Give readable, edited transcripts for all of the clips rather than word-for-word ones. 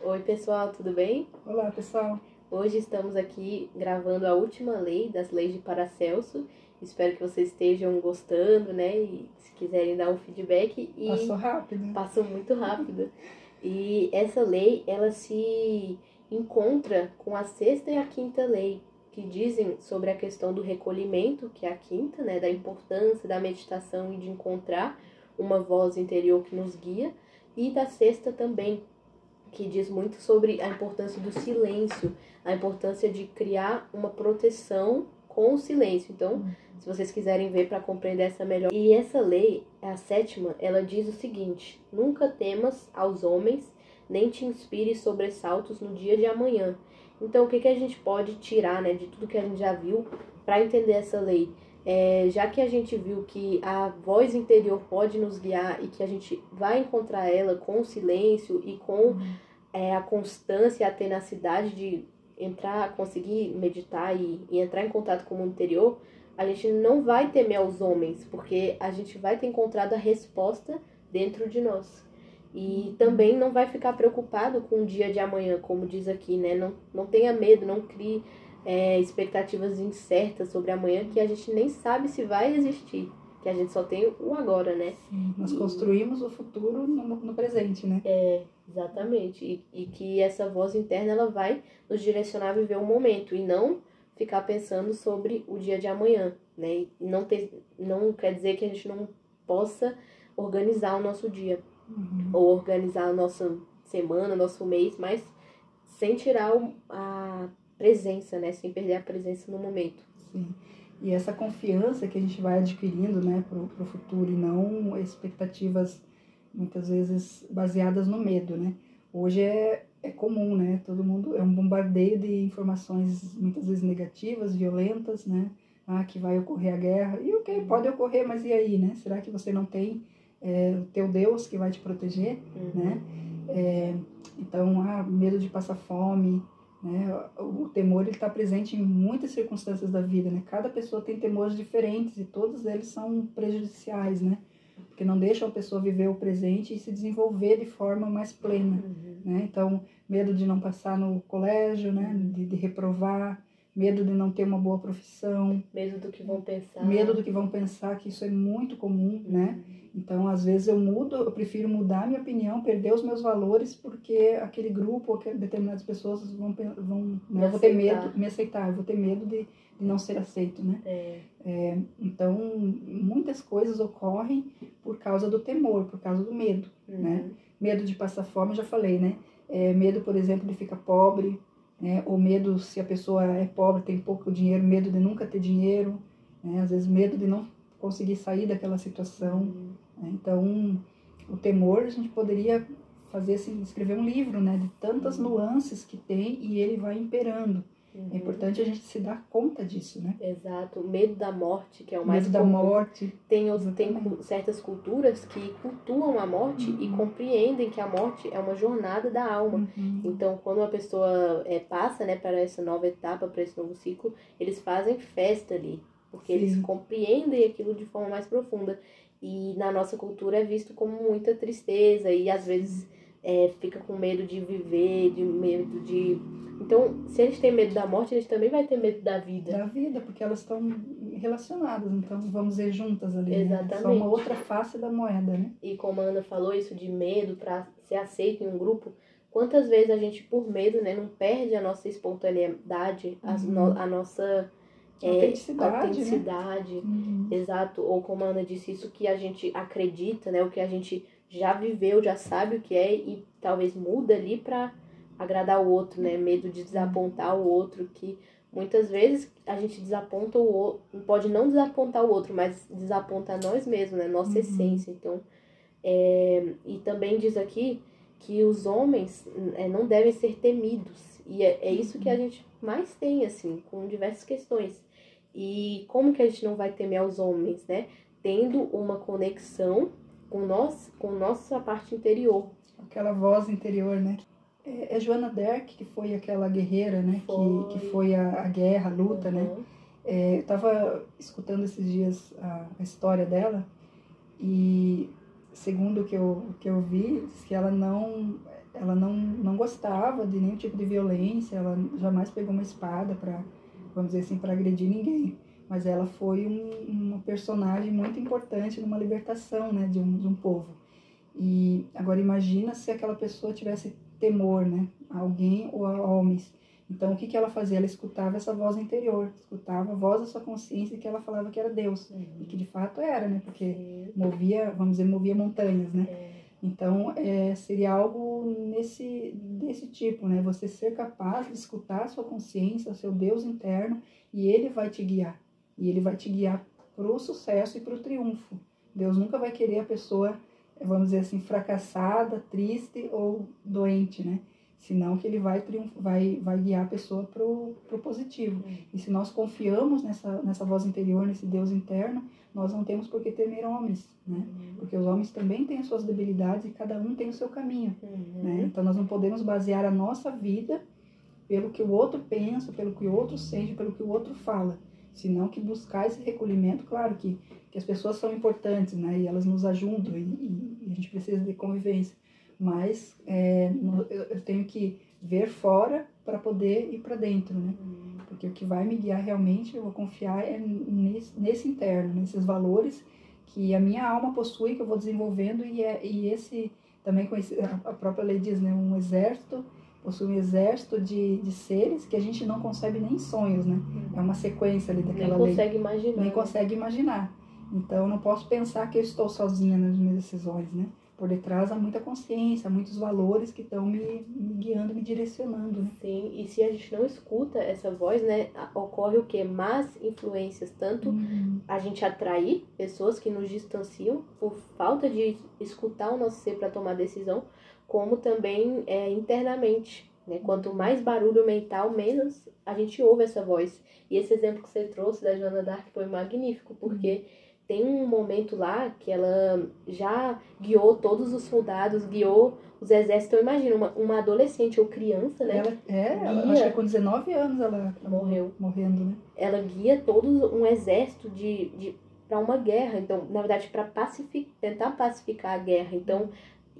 Oi pessoal, tudo bem? Olá pessoal. Hoje estamos aqui gravando a última lei das leis de Paracelso. Espero que vocês estejam gostando, né? E se quiserem dar um feedback. Passou rápido. Passou muito rápido. E essa lei, ela se encontra com a sexta e a quinta lei, que dizem sobre a questão do recolhimento, que é a quinta, né? Da importância da meditação e de encontrar uma voz interior que nos guia. E da sexta também, que diz muito sobre a importância do silêncio, a importância de criar uma proteção com o silêncio. Então, se vocês quiserem ver para compreender essa melhor. E essa lei, a sétima, ela diz o seguinte: nunca temas aos homens, nem te inspire sobressaltos no dia de amanhã. Então, o que a gente pode tirar, né, de tudo que a gente já viu para entender essa lei? Já que a gente viu que a voz interior pode nos guiar e que a gente vai encontrar ela com o silêncio e com a constância e a tenacidade de entrar, conseguir meditar e entrar em contato com o mundo interior, a gente não vai temer aos homens, porque a gente vai ter encontrado a resposta dentro de nós. E também não vai ficar preocupado com o dia de amanhã, como diz aqui, né? Não tenha medo, não crie expectativas incertas sobre amanhã, que a gente nem sabe se vai existir, que a gente só tem o agora, né? Sim, nós construímos o futuro no presente, né? Exatamente. E que essa voz interna, ela vai nos direcionar a viver o momento e não ficar pensando sobre o dia de amanhã, né? E não quer dizer que a gente não possa organizar o nosso dia, ou organizar a nossa semana, nosso mês, mas sem tirar a presença, né? Sem perder a presença no momento. Sim. E essa confiança que a gente vai adquirindo, né, pro futuro, e não expectativas muitas vezes baseadas no medo, né? Hoje é comum, né? Todo mundo é um bombardeio de informações muitas vezes negativas, violentas, né? Que vai ocorrer a guerra. E ok, pode ocorrer, mas e aí, né? Será que você não tem o teu Deus que vai te proteger, né? Então, medo de passar fome, né? O temor está presente em muitas circunstâncias da vida, né? Cada pessoa tem temores diferentes e todos eles são prejudiciais, né? Porque não deixam a pessoa viver o presente e se desenvolver de forma mais plena, né? Então, medo de não passar no colégio, né? De reprovar, medo de não ter uma boa profissão. Medo do que vão pensar. Medo do que vão pensar, que isso é muito comum, né? Então, às vezes eu prefiro mudar a minha opinião, perder os meus valores, porque aquele grupo, ou determinadas pessoas vão né? Eu vou ter medo de me aceitar, eu vou ter medo de não ser aceito, né? Então, muitas coisas ocorrem por causa do temor, por causa do medo, né? Medo de passar fome, eu já falei, né? Medo, por exemplo, de ficar pobre, né? Ou medo, se a pessoa é pobre, tem pouco dinheiro, medo de nunca ter dinheiro, né? Às vezes medo de não conseguir sair daquela situação, né? Então, o temor, a gente poderia fazer assim, escrever um livro, né? De tantas nuances que tem e ele vai imperando. É importante a gente se dar conta disso, né? Exato. O medo da morte, que é o mais comum. Medo da morte. Tem certas culturas que cultuam a morte e compreendem que a morte é uma jornada da alma. Então, quando uma pessoa passa, né, para essa nova etapa, para esse novo ciclo, eles fazem festa ali, porque eles compreendem aquilo de forma mais profunda. E na nossa cultura é visto como muita tristeza e às vezes fica com medo de viver, de medo de... Então, se a gente tem medo da morte, a gente também vai ter medo da vida. Da vida, porque elas estão relacionadas, então vamos dizer juntas ali. Exatamente. Né? Só uma outra face da moeda, né? E como a Ana falou, isso de medo para ser aceito em um grupo, quantas vezes a gente, por medo, né, não perde a nossa espontaneidade, a nossa autenticidade. Né? Exato. Ou como a Ana disse, isso que a gente acredita, né, o que a gente já viveu, já sabe o que é e talvez muda ali para agradar o outro, né? Medo de desapontar o outro, que muitas vezes a gente desaponta o outro, pode não desapontar o outro, mas desaponta nós mesmos, né? Nossa essência. Então, e também diz aqui que os homens não devem ser temidos. E é isso que a gente mais tem, assim, com diversas questões. E como que a gente não vai temer aos homens, né? Tendo uma conexão com nossa parte interior. Aquela voz interior, né? É Joana d'Arc, que foi aquela guerreira, né? Que foi a guerra, a luta, né? Eu estava escutando esses dias a história dela e segundo o que eu vi, diz que ela não gostava de nenhum tipo de violência, ela jamais pegou uma espada para, vamos dizer assim, para agredir ninguém. Mas ela foi uma personagem muito importante numa libertação, né, de um povo. E agora imagina se aquela pessoa tivesse temor, né, a alguém ou a homens. Então o que ela fazia? Ela escutava essa voz interior, escutava a voz da sua consciência que ela falava que era Deus. E que de fato era, né, porque movia, vamos dizer, movia montanhas, né. Então seria algo desse tipo, né, você ser capaz de escutar a sua consciência, o seu Deus interno, e ele vai te guiar. E ele vai te guiar para o sucesso e para o triunfo. Deus nunca vai querer a pessoa, vamos dizer assim, fracassada, triste ou doente, né? Senão que ele vai guiar a pessoa para o positivo. E se nós confiamos nessa voz interior, nesse Deus interno, nós não temos por que temer homens, né? Porque os homens também têm as suas debilidades e cada um tem o seu caminho, né? Então nós não podemos basear a nossa vida pelo que o outro pensa, pelo que o outro sente, pelo que o outro fala. Senão que buscar esse recolhimento, claro que as pessoas são importantes, né? E elas nos ajudam e a gente precisa de convivência. Mas eu tenho que ver fora para poder ir para dentro, né? Porque o que vai me guiar realmente, eu vou confiar nesse interno, nesses valores que a minha alma possui, que eu vou desenvolvendo e esse também a própria lei diz, né? Possui um exército de seres que a gente não concebe nem em sonhos, né? É uma sequência ali daquela lei. Nem consegue imaginar. Nem consegue imaginar. Então, eu não posso pensar que eu estou sozinha nas minhas decisões, né? Por detrás há muita consciência, há muitos valores que estão me guiando, me direcionando, né? Sim, e se a gente não escuta essa voz, né, ocorre o quê? Más influências, tanto a gente atrair pessoas que nos distanciam por falta de escutar o nosso ser para tomar decisão, como também internamente, né? Quanto mais barulho mental, menos a gente ouve essa voz. E esse exemplo que você trouxe da Joana d'Arc foi magnífico, porque tem um momento lá que ela já guiou todos os soldados, guiou os exércitos. Então imagina, uma adolescente ou criança, né? Ela acho que com 19 anos ela morrendo, né? Ela guia todo um exército para uma guerra. Então, na verdade, para tentar pacificar a guerra. Então,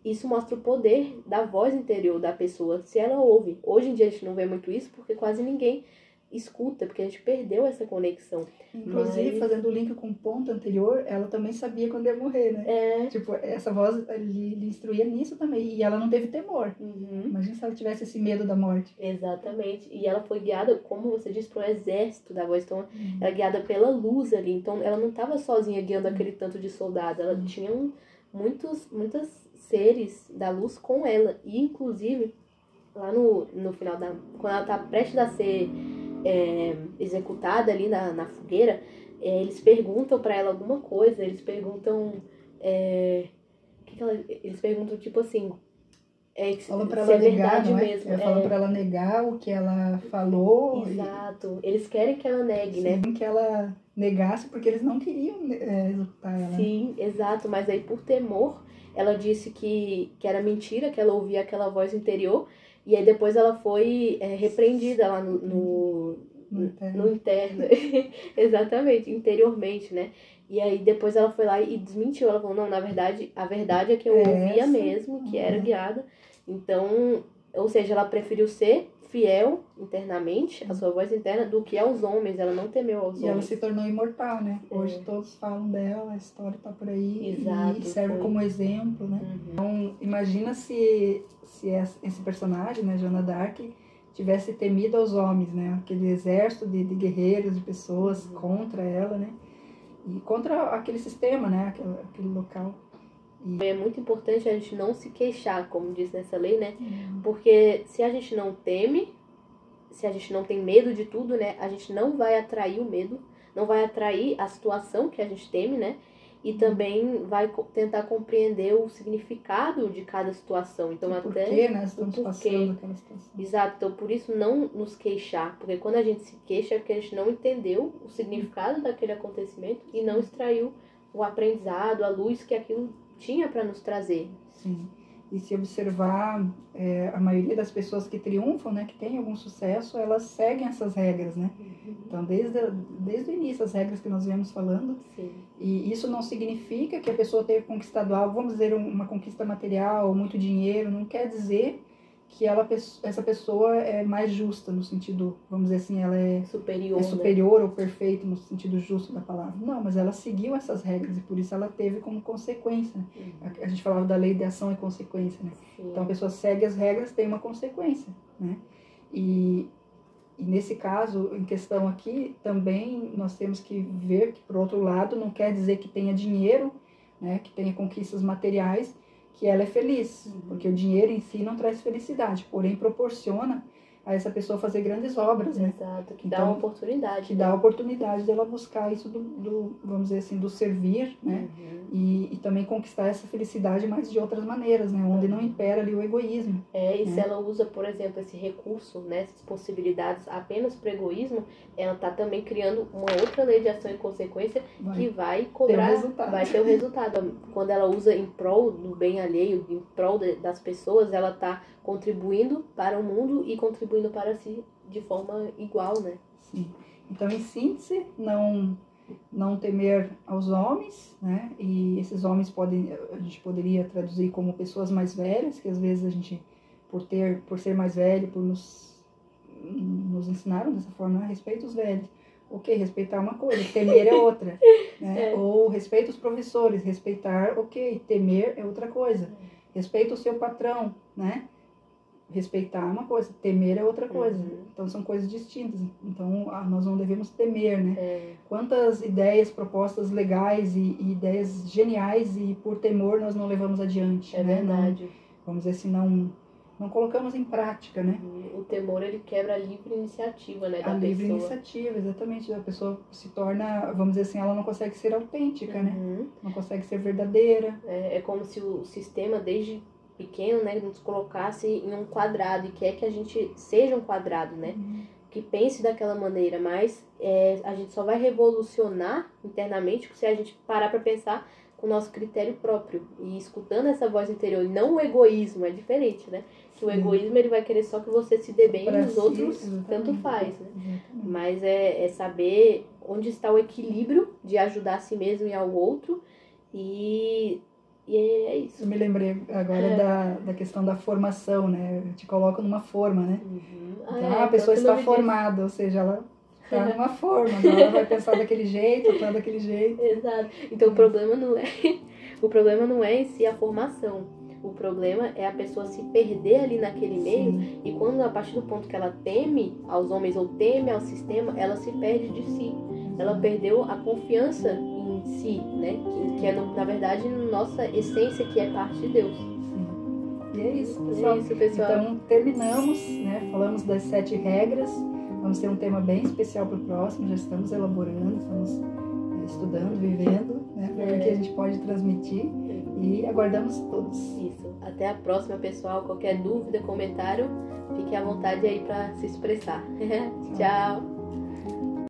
isso mostra o poder da voz interior da pessoa, se ela ouve. Hoje em dia a gente não vê muito isso, porque quase ninguém escuta, porque a gente perdeu essa conexão. Inclusive, fazendo o link com o ponto anterior, ela também sabia quando ia morrer, né? Tipo, essa voz lhe instruía nisso também. E ela não teve temor. Imagina se ela tivesse esse medo da morte. Exatamente. E ela foi guiada, como você disse, para um exército da voz. Então, ela é guiada pela luz ali. Então, ela não estava sozinha guiando aquele tanto de soldados. Ela tinha muitos seres da luz com ela. E, inclusive, lá no final, quando ela está prestes a ser executada ali na fogueira, eles perguntam para ela alguma coisa. Eles perguntam... eles perguntam, tipo assim... Falam para ela negar, não é? Mesmo. Falam para ela negar o que ela falou. Exato. Eles querem que ela negue, né? Que ela negasse, porque eles não queriam executar ela. Sim, exato. Mas aí, por temor, ela disse que era mentira, que ela ouvia aquela voz interior. E aí depois ela foi repreendida lá no interno. Exatamente, interiormente, né? E aí depois ela foi lá e desmentiu. Ela falou, não, na verdade, a verdade é que eu ouvia mesmo, que era guiada. Então, ou seja, ela preferiu ser fiel internamente, a sua voz interna, do que aos homens. Ela não temeu aos homens. E ela se tornou imortal, né? Hoje todos falam dela, a história tá por aí. Exato, e serve como exemplo, né? Então, imagina se esse personagem, né, Joana d'Arc, tivesse temido aos homens, né? Aquele exército de guerreiros, de pessoas contra ela, né? E contra aquele sistema, né? Aquele local. É muito importante a gente não se queixar, como diz nessa lei, né? Porque se a gente não teme, se a gente não tem medo de tudo, né? A gente não vai atrair o medo, não vai atrair a situação que a gente teme, né? E também vai tentar compreender o significado de cada situação. Então, por que, né? Estamos passando aquela situação. Exato. Então, por isso, não nos queixar. Porque quando a gente se queixa é porque a gente não entendeu o significado daquele acontecimento e não extraiu o aprendizado, a luz que aquilo tinha para nos trazer. Sim. E se observar, a maioria das pessoas que triunfam, né, que têm algum sucesso, elas seguem essas regras, né? Então, desde o início, as regras que nós viemos falando. Sim. E isso não significa que a pessoa tenha conquistado algo, vamos dizer, uma conquista material, muito dinheiro, não quer dizer que essa pessoa é mais justa no sentido, vamos dizer assim, ela é superior, né? Ou perfeita no sentido justo da palavra. Não, mas ela seguiu essas regras e por isso ela teve como consequência. A gente falava da lei de ação e consequência, né? Sim. Então a pessoa segue as regras, tem uma consequência, né? E nesse caso, em questão aqui, também nós temos que ver que, por outro lado, não quer dizer que tenha dinheiro, né, que tenha conquistas materiais, que ela é feliz, porque o dinheiro em si não traz felicidade, porém proporciona a essa pessoa fazer grandes obras, né? Exato, que dá uma oportunidade. Que dá a oportunidade dela buscar isso vamos dizer assim, do servir, né? E também conquistar essa felicidade, mas de outras maneiras, né? Onde não impera ali o egoísmo. E se ela usa, por exemplo, esse recurso, né, essas possibilidades apenas para o egoísmo, ela está também criando uma outra lei de ação e consequência que vai cobrar, vai ter o resultado. Quando ela usa em prol do bem alheio, em prol das pessoas, ela está contribuindo para o mundo e contribuindo para si de forma igual, né? Sim. Então, em síntese, não temer aos homens, né? E esses homens a gente poderia traduzir como pessoas mais velhas, que às vezes a gente, por ser mais velho, por nos ensinaram dessa forma, né? Respeita os velhos. Ok, respeitar é uma coisa, temer é outra, né? Ou respeita os professores, respeitar, ok, temer é outra coisa. Respeita o seu patrão, né? Respeitar é uma coisa, temer é outra coisa. Então são coisas distintas. Então nós não devemos temer, né? Quantas ideias, propostas legais e ideias geniais e por temor nós não levamos adiante, né? Verdade. Não, vamos dizer assim, não colocamos em prática, né? O temor, ele quebra a livre iniciativa, né, da pessoa. A livre iniciativa, exatamente. A pessoa se torna, vamos dizer assim, ela não consegue ser autêntica, né? Não consegue ser verdadeira. É como se o sistema, desde pequeno, né, nos colocasse em um quadrado e quer que a gente seja um quadrado, né, que pense daquela maneira, mas a gente só vai revolucionar internamente se a gente parar para pensar com o nosso critério próprio e escutando essa voz interior, e não o egoísmo, é diferente, né, que o egoísmo ele vai querer só que você se dê bem e os outros tanto faz, né, mas é saber onde está o equilíbrio de ajudar a si mesmo e ao outro e é isso. Eu me lembrei agora da questão da formação, né? Te coloca numa forma, né? Então, a pessoa está formada, ou seja, ela está numa forma, então ela vai pensar daquele jeito, atuar daquele jeito. Exato. Então o problema não é em si a formação. O problema é a pessoa se perder ali naquele meio. Sim. E quando, a partir do ponto que ela teme aos homens ou teme ao sistema, ela se perde de si. Ela perdeu a confiança em si, né? Que é, na verdade, nossa essência, que é parte de Deus. E é isso, pessoal. Então, terminamos, né? Falamos das 7 regras. Vamos ter um tema bem especial para o próximo. Já estamos elaborando, estamos estudando, vivendo, né? Para ver o que a gente pode transmitir. E aguardamos todos. Isso. Até a próxima, pessoal. Qualquer dúvida, comentário, fique à vontade aí para se expressar. Tchau.